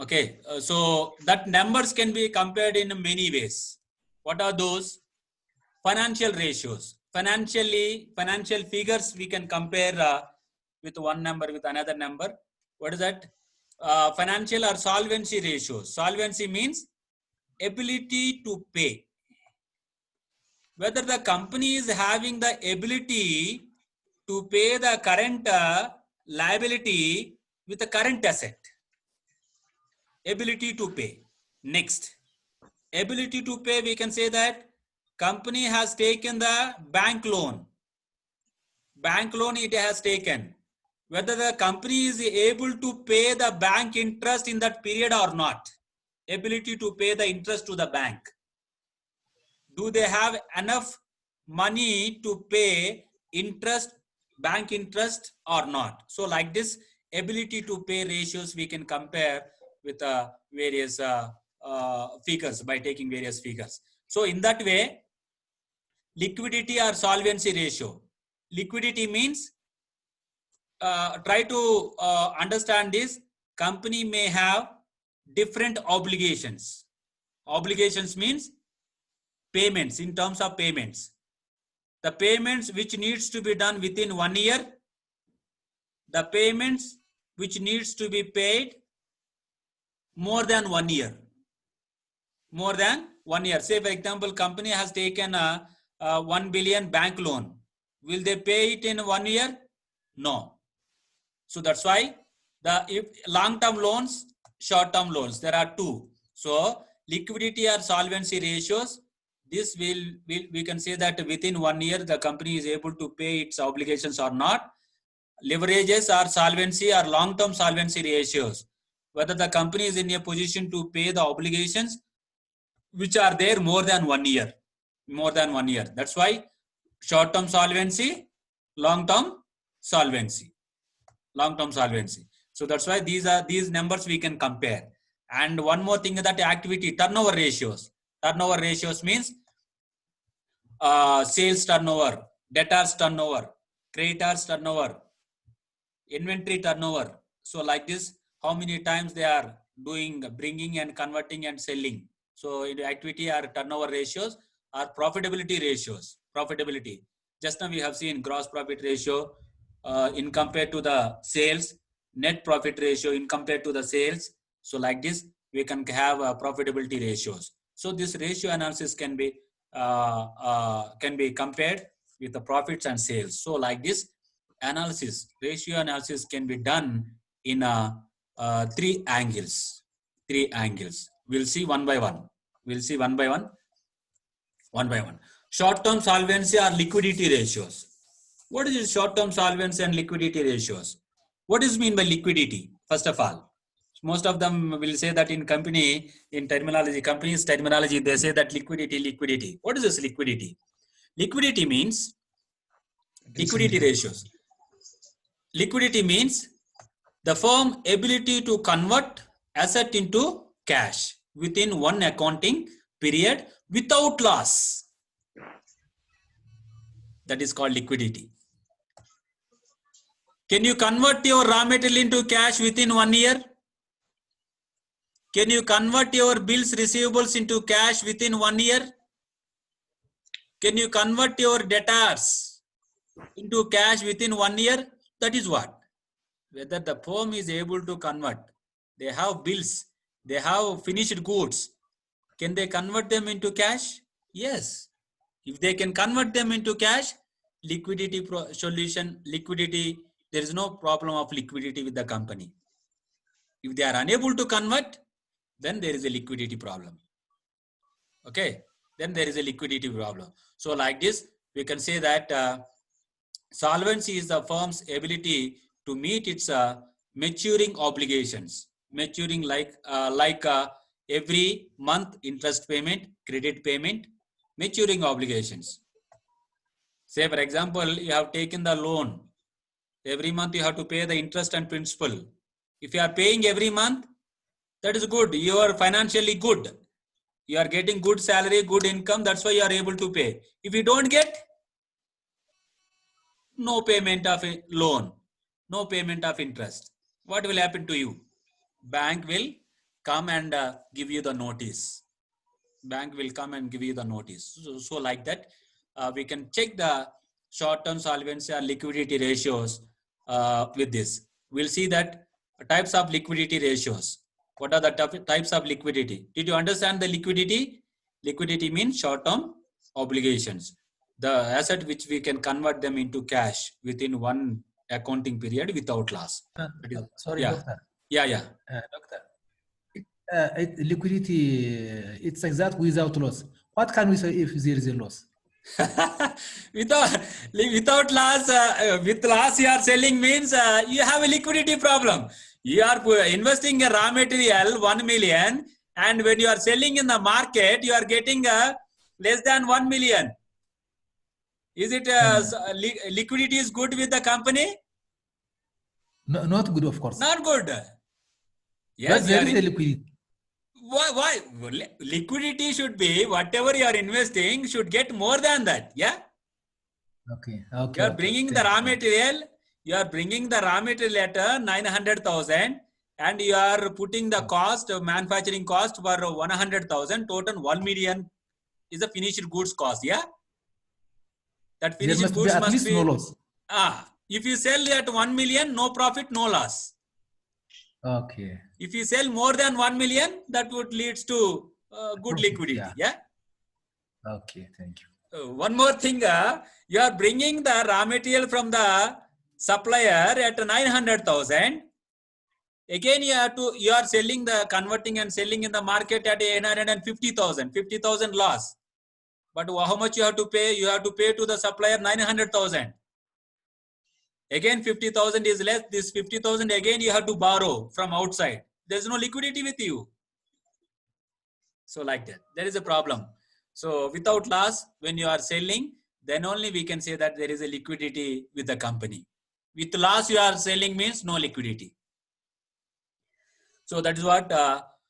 Okay, so that numbers can be compared in many ways. What are those? Financial ratios. Financial figures we can compare with one number with another number. What is that? Financial or solvency ratios. Solvency means ability to pay. Whether the company is having the ability to pay the current liability with the current asset. Ability to pay. Next, ability to pay, we can say that company has taken the bank loan. Bank loan it has taken. Whether the company is able to pay the bank interest in that period or not. Ability to pay the interest to the bank. Do they have enough money to pay interest, bank interest or not? So like this, ability to pay ratios we can compare with various figures by taking various figures. So in that way, liquidity or solvency ratio. Liquidity means, try to understand this, company may have different obligations. Obligations means payments, in terms of payments. The payments which needs to be done within 1 year, the payments which needs to be paid more than 1 year. More than 1 year. Say for example, company has taken a 1 billion bank loan. Will they pay it in 1 year? No. So that's why if long-term loans, short-term loans, there are two. So liquidity or solvency ratios, this we can say that within 1 year the company is able to pay its obligations or not. Leverages or solvency or long-term solvency ratios, whether the company is in a position to pay the obligations which are there more than 1 year. More than 1 year. That's why short-term solvency, long-term solvency. Long-term solvency. So that's why these numbers we can compare. And one more thing, that activity turnover ratios. Turnover ratios means sales turnover, debtors turnover, creditors turnover, inventory turnover. So like this, how many times they are doing, bringing and converting and selling. So in activity or turnover ratios are profitability ratios. Profitability. Just now we have seen gross profit ratio in compared to the sales, net profit ratio in compared to the sales. So like this, we can have profitability ratios. So this ratio analysis can be compared with the profits and sales. So like this, analysis, ratio analysis can be done in three angles. Three angles. We'll see one by one. We'll see one by one. One by one. Short-term solvency or liquidity ratios. What is short-term solvency and liquidity ratios? What is mean by liquidity? First of all, most of them will say that in company, in terminology, companies terminology, they say that liquidity. What is this liquidity? Liquidity means liquidity ratios. Liquidity means the firm ability to convert asset into cash within one accounting period without loss. That is called liquidity. Can you convert your raw material into cash within 1 year? Can you convert your bills receivables into cash within 1 year? Can you convert your debtors into cash within 1 year? That is what? Whether the firm is able to convert. They have bills. They have finished goods. Can they convert them into cash? Yes. If they can convert them into cash, liquidity solution, liquidity, there is no problem of liquidity with the company. If they are unable to convert, then there is a liquidity problem. Okay, then there is a liquidity problem. So like this, we can say that solvency is the firm's ability to meet its maturing obligations. Maturing like every month interest payment, credit payment, maturing obligations. Say for example, you have taken the loan. Every month you have to pay the interest and principal. If you are paying every month, that is good. You are financially good. You are getting good salary, good income. That's why you are able to pay. If you don't get, no payment of a loan, no payment of interest. What will happen to you? Bank will come and give you the notice. Bank will come and give you the notice. So like that, we can check the short-term solvency or liquidity ratios with this. We'll see that types of liquidity ratios. What are the types of liquidity? Did you understand the liquidity? Liquidity means short-term obligations. The asset which we can convert them into cash within one accounting period without loss. Sorry, yeah. doctor. Yeah. Doctor. Liquidity, it's like that without loss. What can we say if there is a loss? without loss, with loss you are selling means you have a liquidity problem. You are investing a raw material 1 million, and when you are selling in the market, you are getting less than 1 million. Is it liquidity is good with the company? No, not good, of course. Not good. Yes, but there is a liquidity. Why? Liquidity should be whatever you are investing should get more than that. Yeah. Okay. You are bringing the raw material. You are bringing the raw material at 900,000, and you are putting the cost, manufacturing cost for 100,000. Total 1 million is the finished goods cost. Yeah. That finished goods be at least no loss. If you sell at 1 million, no profit, no loss. Okay. If you sell more than 1 million, that would leads to good profit, liquidity. Yeah. Okay. Thank you. One more thing, you are bringing the raw material from the supplier at 900,000. Again, you are selling the converting and selling in the market at 850,000, 50,000 loss. But how much you have to pay? You have to pay to the supplier 900,000. Again, 50,000 is less. This 50,000 again you have to borrow from outside. There's no liquidity with you. So like that, there is a problem. So without loss, when you are selling, then only we can say that there is a liquidity with the company. With loss, you are selling means no liquidity. So that is what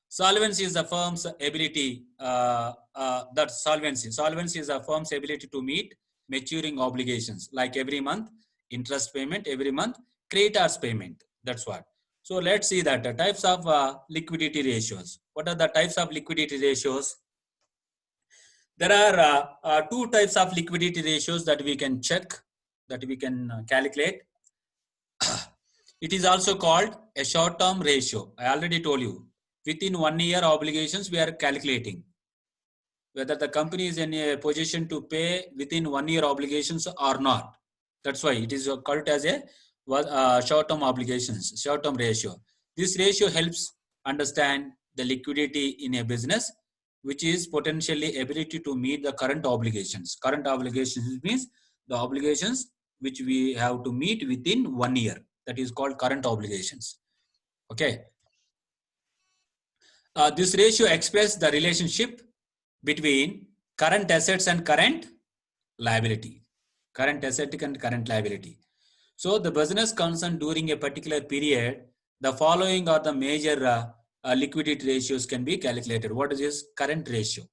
solvency is the firm's ability. That solvency is a firm's ability to meet maturing obligations, like every month, interest payment, every month, creditors payment. That's what. So let's see that the types of liquidity ratios. What are the types of liquidity ratios? There are two types of liquidity ratios that we can check, that we can calculate. It is also called a short-term ratio. I already told you, within 1 year obligations, we are calculating whether the company is in a position to pay within 1 year obligations or not. That's why it is called as a short-term obligations, short-term ratio. This ratio helps understand the liquidity in a business, which is potentially ability to meet the current obligations. Current obligations means the obligations which we have to meet within 1 year. That is called current obligations. Okay. This ratio expresses the relationship between current assets and current liability. Current asset and current liability. So the business concern during a particular period, the following are the major liquidity ratios can be calculated. What is this? Current ratio.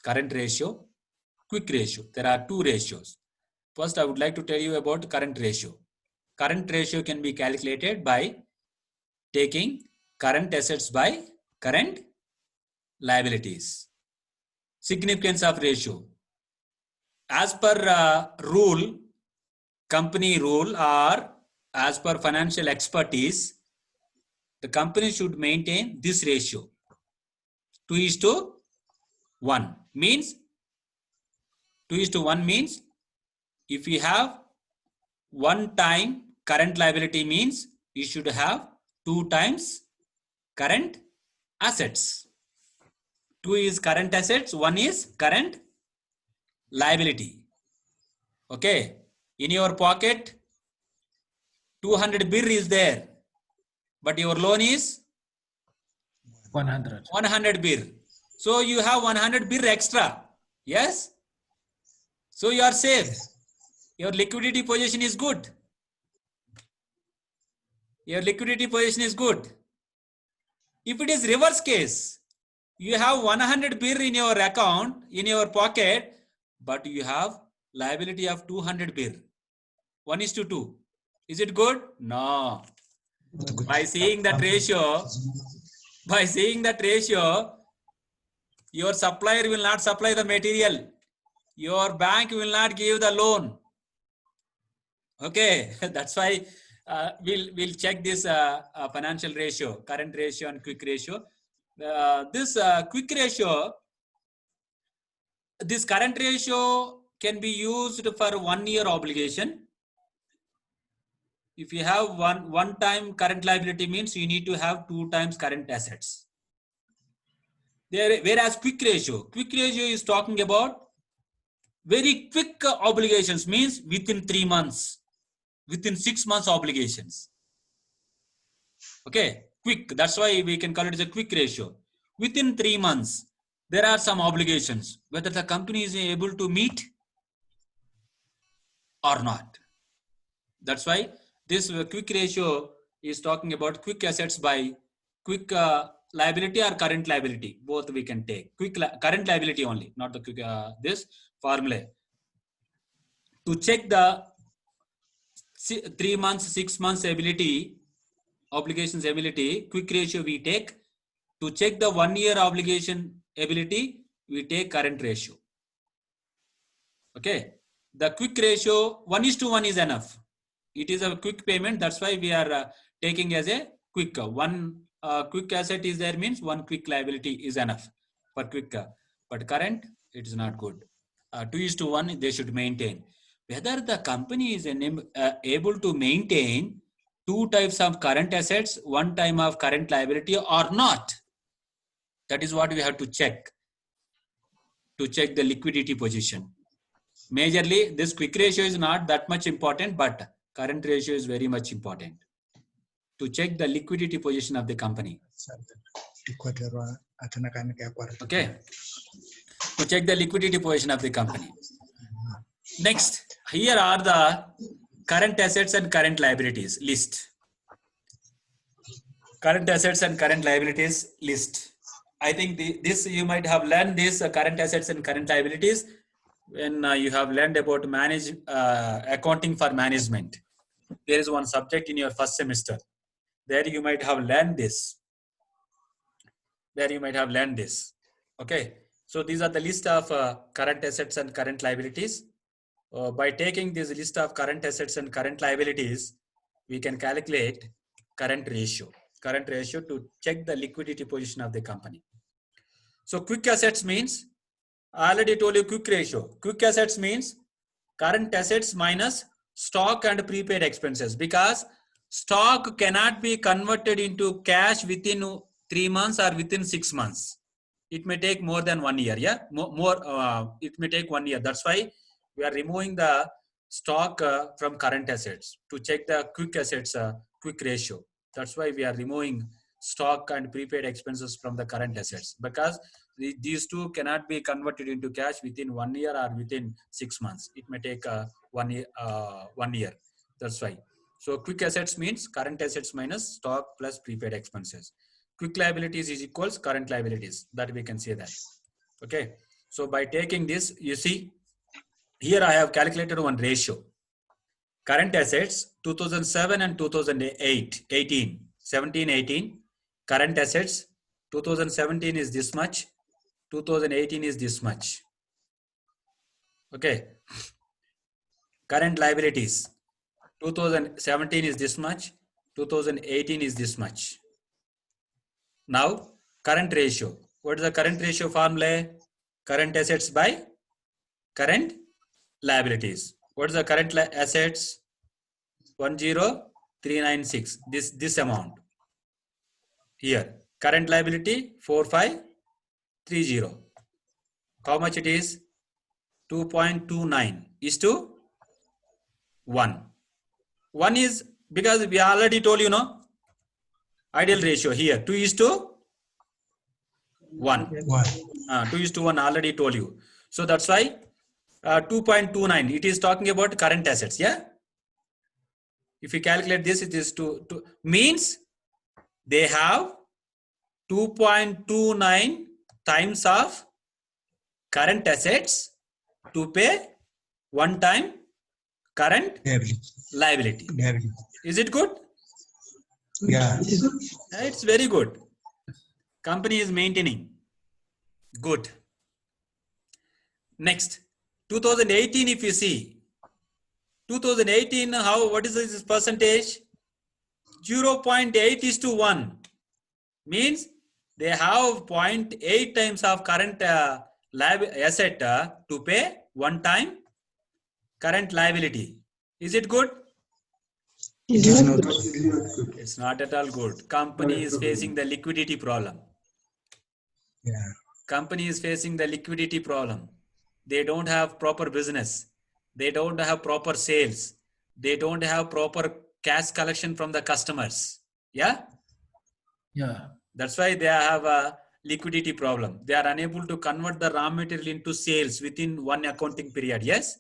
Current ratio, quick ratio. There are two ratios. First, I would like to tell you about current ratio. Current ratio can be calculated by taking current assets by current liabilities. Significance of ratio. As per rule, company rule, or as per financial expertise, the company should maintain this ratio. 2:1 means 2:1 means if you have 1 time current liability means you should have 2 times current assets. 2 is current assets, 1 is current liability. Okay. In your pocket, 200 birr is there, but your loan is 100. 100 birr. So you have 100 birr extra. Yes. So you are safe. Yes. Your liquidity position is good. Your liquidity position is good. If it is reverse case, you have 100 birr in your account, in your pocket, but you have liability of 200 birr. 1:2. Is it good? No. By seeing that ratio, By seeing that ratio, your supplier will not supply the material. Your bank will not give the loan. Okay, that's why we'll check this financial ratio, current ratio and quick ratio. This quick ratio, this current ratio can be used for 1 year obligation. If you have one time current liability, means you need to have 2 times current assets. Whereas quick ratio is talking about very quick obligations, means within 3 months, within 6 months obligations. Okay, quick. That's why we can call it as a quick ratio. Within 3 months, there are some obligations, whether the company is able to meet or not. That's why this quick ratio is talking about quick assets by quick liability or current liability. Both we can take. Current liability only, not the quick. This formula to check the 3 months, 6 months obligations ability. Quick ratio we take. To check the 1 year obligation ability, we take current ratio. Okay, the quick ratio 1:1 is enough. It is a quick payment. That's why we are taking as a quick. One quick asset is there, means one quick liability is enough for quick. But current, it is not good. 2:1 they should maintain. Whether the company is able to maintain 2 types of current assets, 1 time of current liability or not, that is what we have to check. To check the liquidity position. Majorly, this quick ratio is not that much important, but current ratio is very much important to check the liquidity position of the company. Okay, to check the liquidity position of the company. Next, here are the current assets and current liabilities list. Current assets and current liabilities list. I think this you might have learned this current assets and current liabilities when you have learned about accounting for management. There is one subject in your first semester. There you might have learned this. Okay. So these are the list of current assets and current liabilities. By taking this list of current assets and current liabilities, we can calculate current ratio to check the liquidity position of the company. So quick assets means, I already told you quick ratio. Quick assets means current assets minus stock and prepaid expenses, because stock cannot be converted into cash within 3 months or within 6 months. It may take more than 1 year. Yeah, it may take 1 year. That's why we are removing the stock from current assets to check the quick assets quick ratio. That's why we are removing stock and prepaid expenses from the current assets, because these two cannot be converted into cash within 1 year or within 6 months. It may take 1 year. That's why. So quick assets means current assets minus stock plus prepaid expenses. Quick liabilities is equals current liabilities. That we can say that. Okay. So by taking this, you see, here I have calculated one ratio. Current assets 2007 and 2018, 17, 18. Current assets 2017 is this much, 2018 is this much. Okay. Current liabilities 2017 is this much, 2018 is this much. Now current ratio. What is the current ratio formula? Current assets by current liabilities. What is the current assets? 10396. This amount. Here. Current liability 4530. How much it is? 2.29 is to 1. 1 is because we already told you, no? Ideal ratio here 2:1. 2:1 already told you. So that's why 2.29. It is talking about current assets. Yeah. If you calculate this, it is 2 means they have 2.29 times of current assets to pay 1 time current liability. Is it good? Yeah. It's very good. Company is maintaining. Good. Next, 2018, if you see, 2018, what is this percentage? 0.8:1. Means they have 0.8 times of current asset to pay one time current liability. Is it good? It is not good. It's not at all good. Company is facing the liquidity problem. Yeah. Company is facing the liquidity problem. They don't have proper business. They don't have proper sales. They don't have proper cash collection from the customers. Yeah? Yeah. That's why they have a liquidity problem. They are unable to convert the raw material into sales within one accounting period. Yes?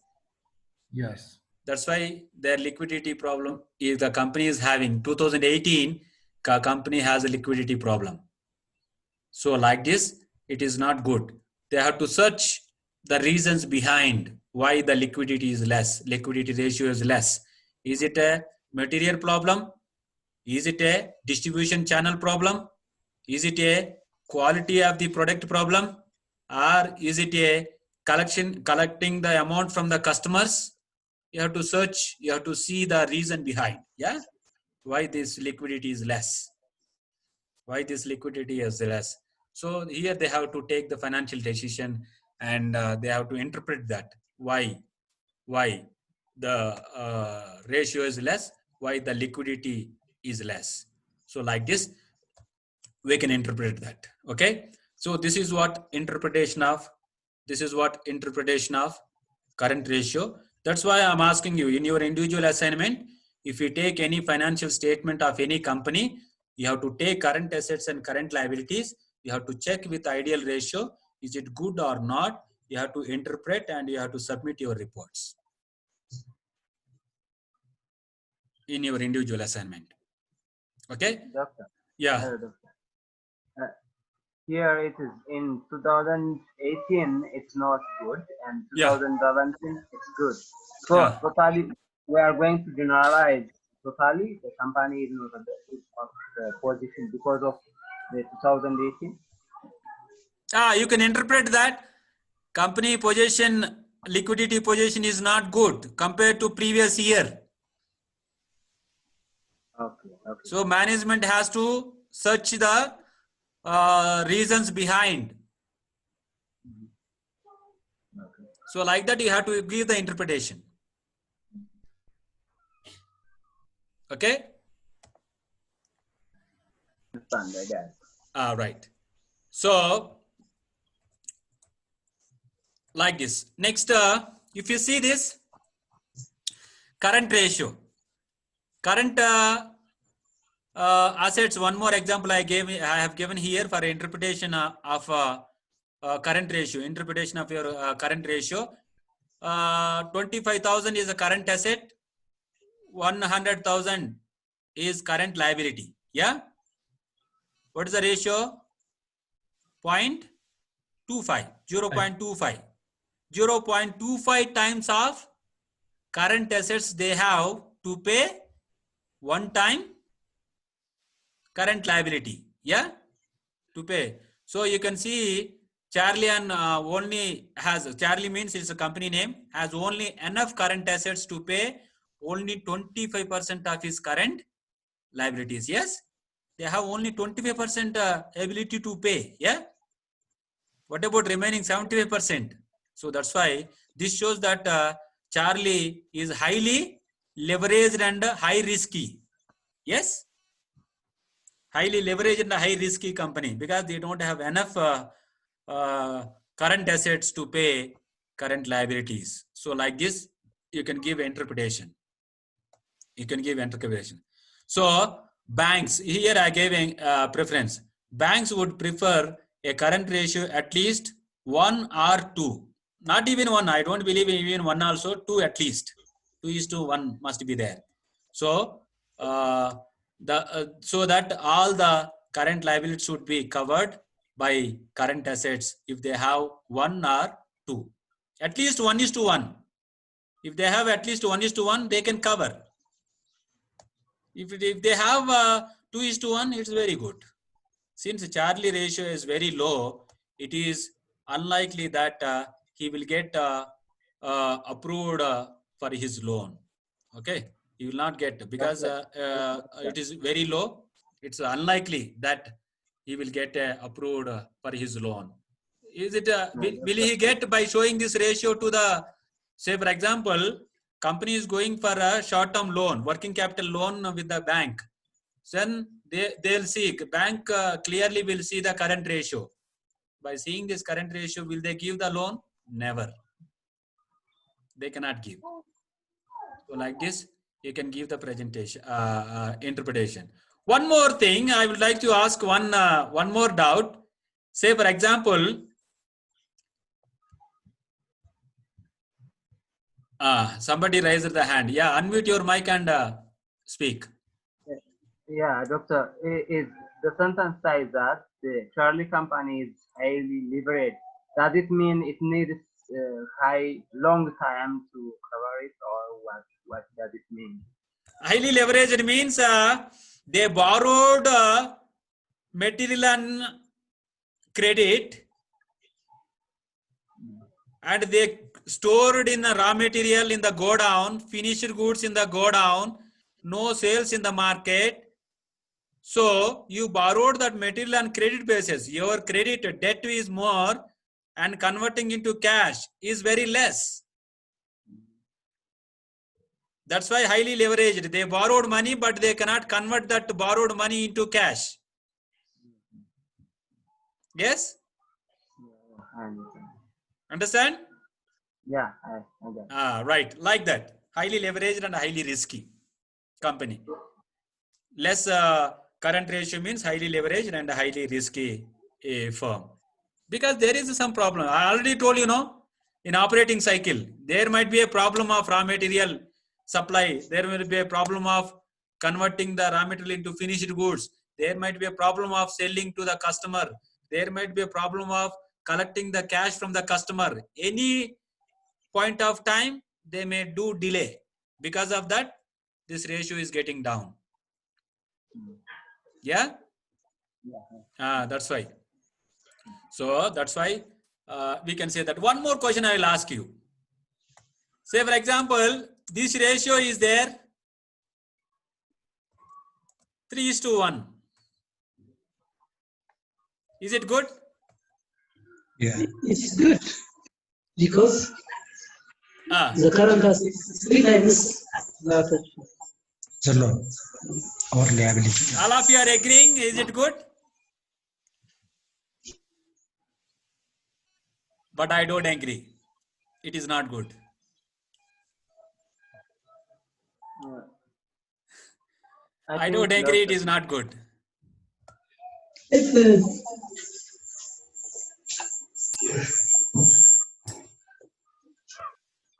Yes. That's why their liquidity problem is the company is having. 2018, company has a liquidity problem. So like this, it is not good. They have to search the reasons behind why the liquidity is less, liquidity ratio is less. Is it a material problem? Is it a distribution channel problem? Is it a quality of the product problem? Or is it a collecting the amount from the customers? You have to search, you have to see the reason behind. Yeah. Why this liquidity is less? Why this liquidity is less? So here they have to take the financial decision and they have to interpret that. Why the ratio is less? Why the liquidity is less? So like this, we can interpret that. Okay. So this is what interpretation of current ratio. That's why I'm asking you in your individual assignment, if you take any financial statement of any company, you have to take current assets and current liabilities. You have to check with ideal ratio. Is it good or not? You have to interpret and you have to submit your reports in your individual assignment. Okay. Doctor. Yeah. Hello, doctor. Here it is in 2018 it's not good and Yeah. 2017 it's good. So Yeah. totally we are going to generalize totally the company is not a position because of the 2018. You can interpret that company position, liquidity position is not good compared to previous year. Okay. So management has to search the reasons behind. Okay. So like that you have to give the interpretation. Okay. Understand, I guess. Right. So like this. Next, if you see this current ratio, current assets. One more example I have given here for interpretation of current ratio. Interpretation of your current ratio. 25,000 is a current asset. 100,000 is current liability. Yeah. What is the ratio? 0.25. 0.25. 0.25 times of current assets they have to pay one time current liability. Yeah. To pay. So you can see Charlie and Charlie means it's a company name, has only enough current assets to pay only 25% of his current liabilities. Yes. They have only 25% ability to pay. Yeah. What about remaining 75%? So that's why this shows that Charlie is highly leveraged and high risky. Yes. Highly leveraged and high risky company because they don't have enough current assets to pay current liabilities. So like this, you can give interpretation. So banks, here I gave a preference. Banks would prefer a current ratio at least 1 or 2. Not even 1. I don't believe even 1 also. 2 at least. 2:1 must be there. So so that all the current liabilities should be covered by current assets if they have 1 or 2. At least 1:1. If they have at least 1:1, they can cover. If they have 2:1, it's very good. since Charlie ratio is very low, it is unlikely that he will get approved for his loan. Okay, he will not get, because it is very low. It's unlikely that he will get approved for his loan. Is it will he get by showing this ratio to the, say for example, company is going for a short-term loan, working capital loan with the bank. Then they'll see, bank clearly will see the current ratio. By seeing this current ratio, will they give the loan? Never. They cannot give. So like this, you can give the presentation, interpretation. One more thing, I would like to ask one more doubt. Say for example, somebody raised the hand. Yeah, unmute your mic and speak. Yeah, doctor, is the sentence says that the Charlie company is highly leveraged. Does it mean it needs long time to cover it, or what does it mean? Highly leveraged means they borrowed material and credit, and they stored in the raw material in the godown, finished goods in the godown, no sales in the market. So you borrowed that material on credit basis. Your credit debt is more, and converting into cash is very less. That's why highly leveraged. They borrowed money, but they cannot convert that borrowed money into cash. Yes? I understand. Understand? Yeah, I get it. Right. Like that. Highly leveraged and highly risky company. Less current ratio means highly leveraged and highly risky firm. Because there is some problem. I already told you, in operating cycle, there might be a problem of raw material supply. There will be a problem of converting the raw material into finished goods. There might be a problem of selling to the customer. There might be a problem of collecting the cash from the customer. Any point of time, they may do delay. Because of that, this ratio is getting down. Yeah? That's why. So that's why we can say that. One more question I will ask you. Say for example, this ratio is there 3:1. Is it good? Yeah. It's good because the current assets 3 times the asset. The loan or liability. All of you are agreeing? Is it good? But I don't agree. It is not good. I don't agree. It is not good. It's good.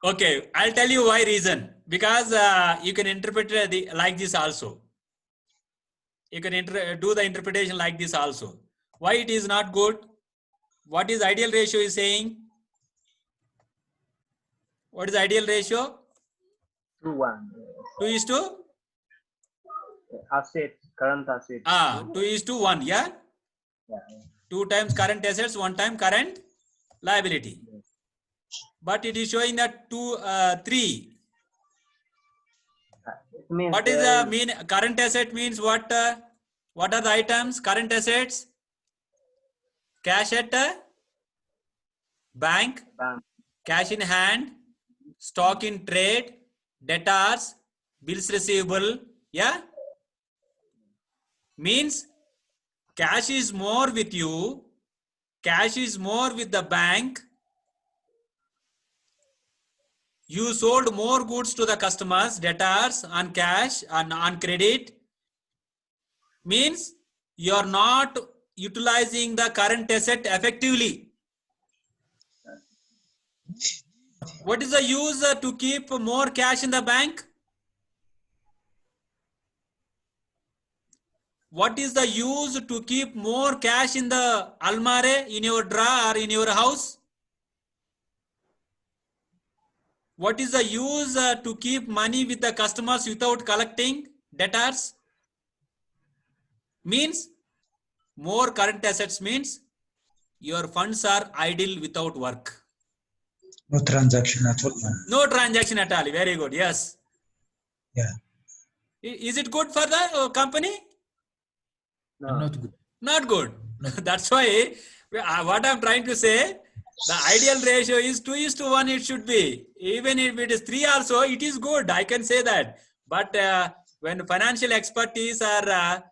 Okay, I'll tell you why reason. Because you can interpret it like this also. You can do the interpretation like this also. Why it is not good? What is ideal ratio is saying? What is ideal ratio? 2:1. 2:2? Assets, current assets. 2:1, yeah? Yeah. 2 times current assets, 1 time current liability. But it is showing that 3. It means What is the mean? Current asset means what? What are the items? Current assets? Cash at bank, bank. cash in hand, stock in trade, debtors, bills receivable. Yeah? Means cash is more with you, cash is more with the bank. You sold more goods to the customers, debtors on cash and on credit. Means you are not utilizing the current asset effectively. What is the use to keep more cash in the bank? What is the use to keep more cash in the almare, in your drawer, or in your house? What is the use to keep money with the customers without collecting debtors? Means more current assets means your funds are idle without work. No transaction at all. No transaction at all. Very good. Yes. Yeah. Is it good for the company? No. Not good. Not good. That's why what I'm trying to say, the ideal ratio is 2:1 it should be. Even if it is 3 also, it is good. I can say that. But when financial expertise are,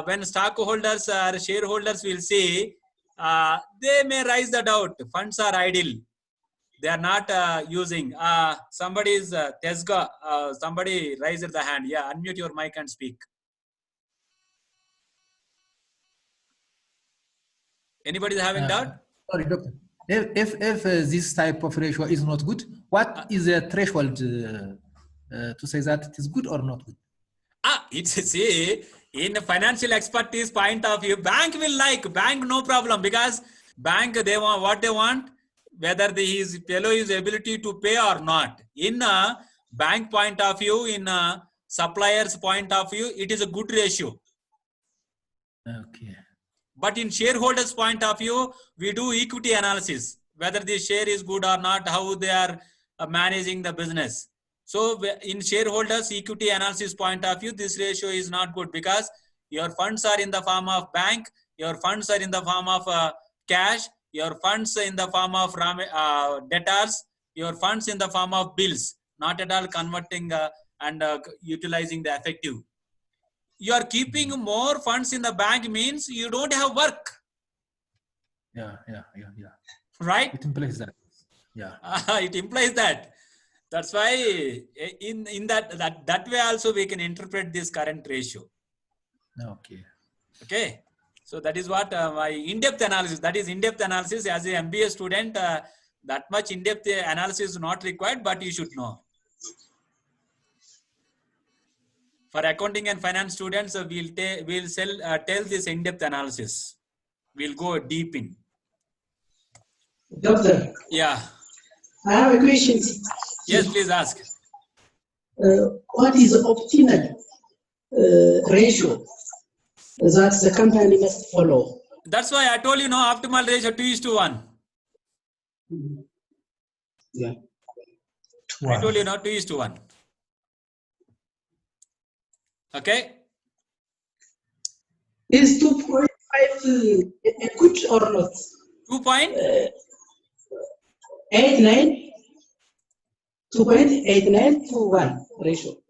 when stockholders or shareholders will see, they may raise the doubt. Funds are idle. They are not using. Somebody is Tesga. Somebody raised the hand. Yeah, unmute your mic and speak. Anybody is having doubt? Sorry, doctor. If this type of ratio is not good, what is the threshold to say that it is good or not good? It's see, in financial expertise point of view, bank will like, bank no problem, because bank they want what they want, whether his fellow is ability to pay or not. In a bank point of view, in a supplier's point of view, it is a good ratio. Okay. But in shareholders point of view, we do equity analysis, whether the share is good or not, how they are managing the business. So in shareholders equity analysis point of view, this ratio is not good, because your funds are in the form of bank, your funds are in the form of cash, your funds in the form of debtors, your funds in the form of bills, not at all converting and utilizing the effective. You are keeping more funds in the bank means you don't have work. Yeah. Right? It implies that. Yeah. It implies that. That's why in that way also we can interpret this current ratio. Okay. Okay. So that is what my in-depth analysis, that is in-depth analysis as a MBA student, that much in-depth analysis is not required, but you should know. For accounting and finance students, we'll tell this in-depth analysis. We'll go deep in. Doctor, Yeah. I have a question. Yes, please ask. What is the optimal ratio that the company must follow? That's why I told you, no, optimal ratio 2:1. Yeah. I told you, no, 2:1. Okay. Is 2.5 good or not? 2.89 2.89 to 1 ratio.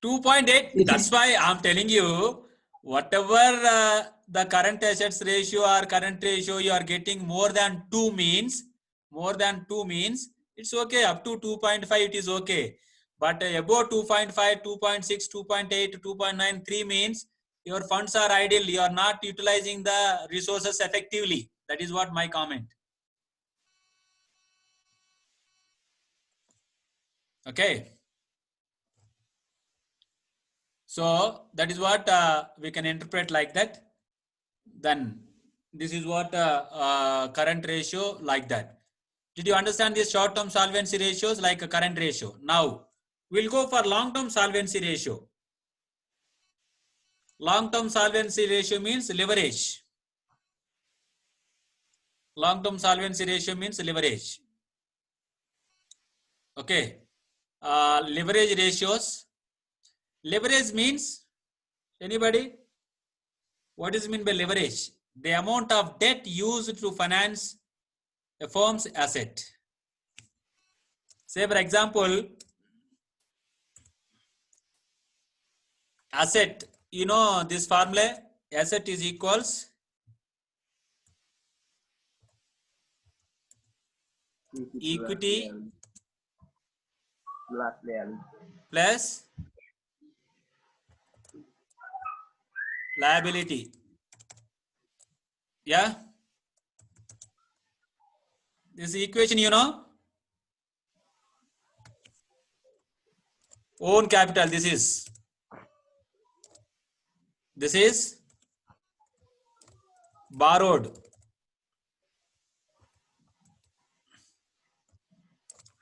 2.8. That's why I'm telling you, whatever the current assets ratio or current ratio you are getting more than 2 means, it's okay. Up to 2.5 it is okay. But above 2.5, 2.6, 2.8, 2.93 means your funds are idle. You are not utilizing the resources effectively. That is what my comment. Okay. So that is what we can interpret like that. Then this is what current ratio like that. Did you understand these short-term solvency ratios like a current ratio? Now we'll go for long-term solvency ratio. Long-term solvency ratio means leverage. Long-term solvency ratio means leverage. Okay. Leverage ratios. Leverage means, anybody? What does it mean by leverage? The amount of debt used to finance a firm's asset. Say for example, asset, you know this formula, asset is equals equity plus liability. Yeah, this equation, you know, own capital, this is borrowed.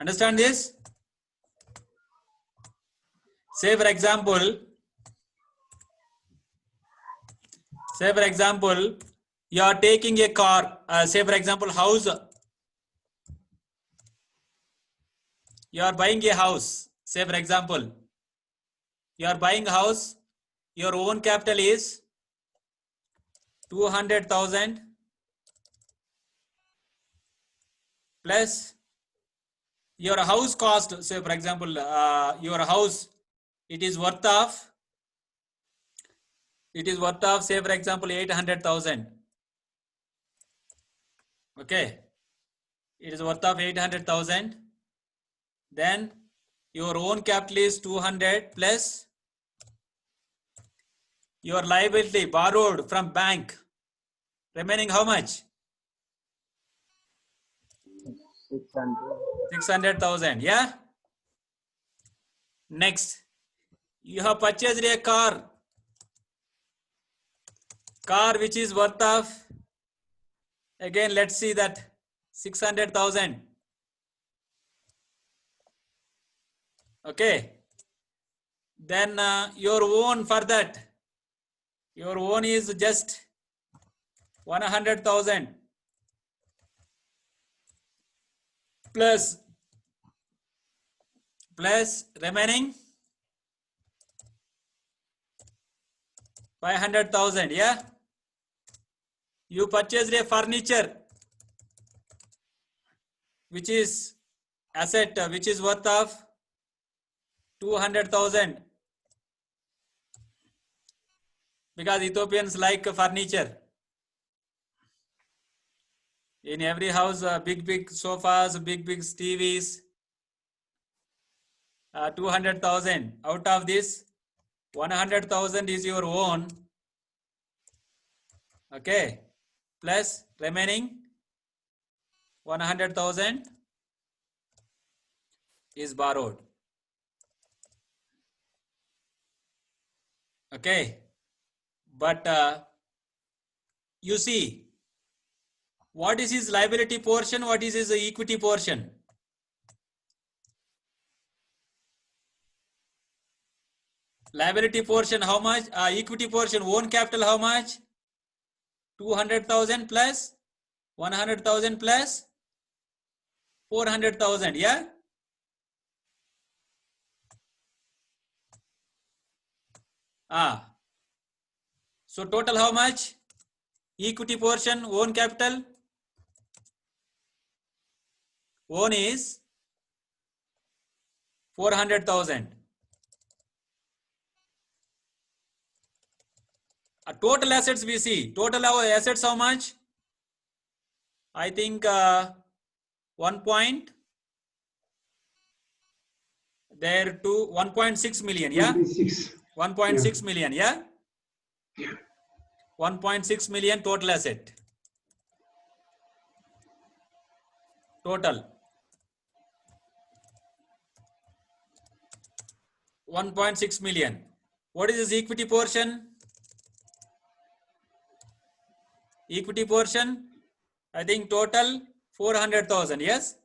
Understand this? Say for example, Say for example, you are taking a car, say for example, house. You are buying a house. Say for example, you are buying a house. Your own capital is 200,000 plus your house cost. Say for example, your house, it is worth of say for example 800,000. Okay, it is worth of 800,000. Then your own capital is 200 plus your liability borrowed from bank, remaining how much? 600. 600,000. Yeah. Next, you have purchased a car which is worth of, again let's see that 600,000. Okay, then your own, for that your own is just 100,000 plus remaining 500,000. Yeah, you purchased a furniture which is asset which is worth of 200,000, because Ethiopians like furniture. In every house, big sofas, big TVs. 200,000. Out of this, 100,000 is your own. Okay, plus remaining 100,000 is borrowed. Okay, but you see, what is his liability portion? What is his equity portion? Liability portion how much? Equity portion, own capital how much? 200,000 plus 100,000 plus 400,000. Yeah. So total how much? Equity portion, own capital. Own is 400,000. Total assets we see. Total our assets how much? I think 1.6 million. Yeah. 1.6 million. Yeah. 1.6 million total asset. Total 1.6 million. What is this equity portion? Equity portion, I think total 400,000. Yes,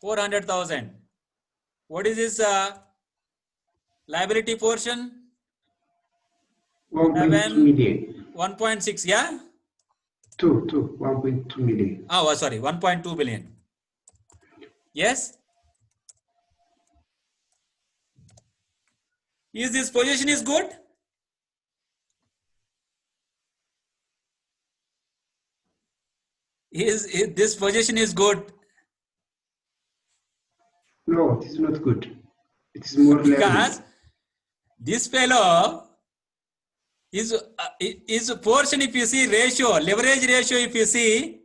400,000. What is this liability portion? 1.2 million. 1.6. Yeah. 1.2 million. Oh, sorry, 1.2 billion. Yes. Is this position is good? Is this position is good? No, it is not good. It is more because this fellow is portion, if you see ratio, leverage ratio, if you see,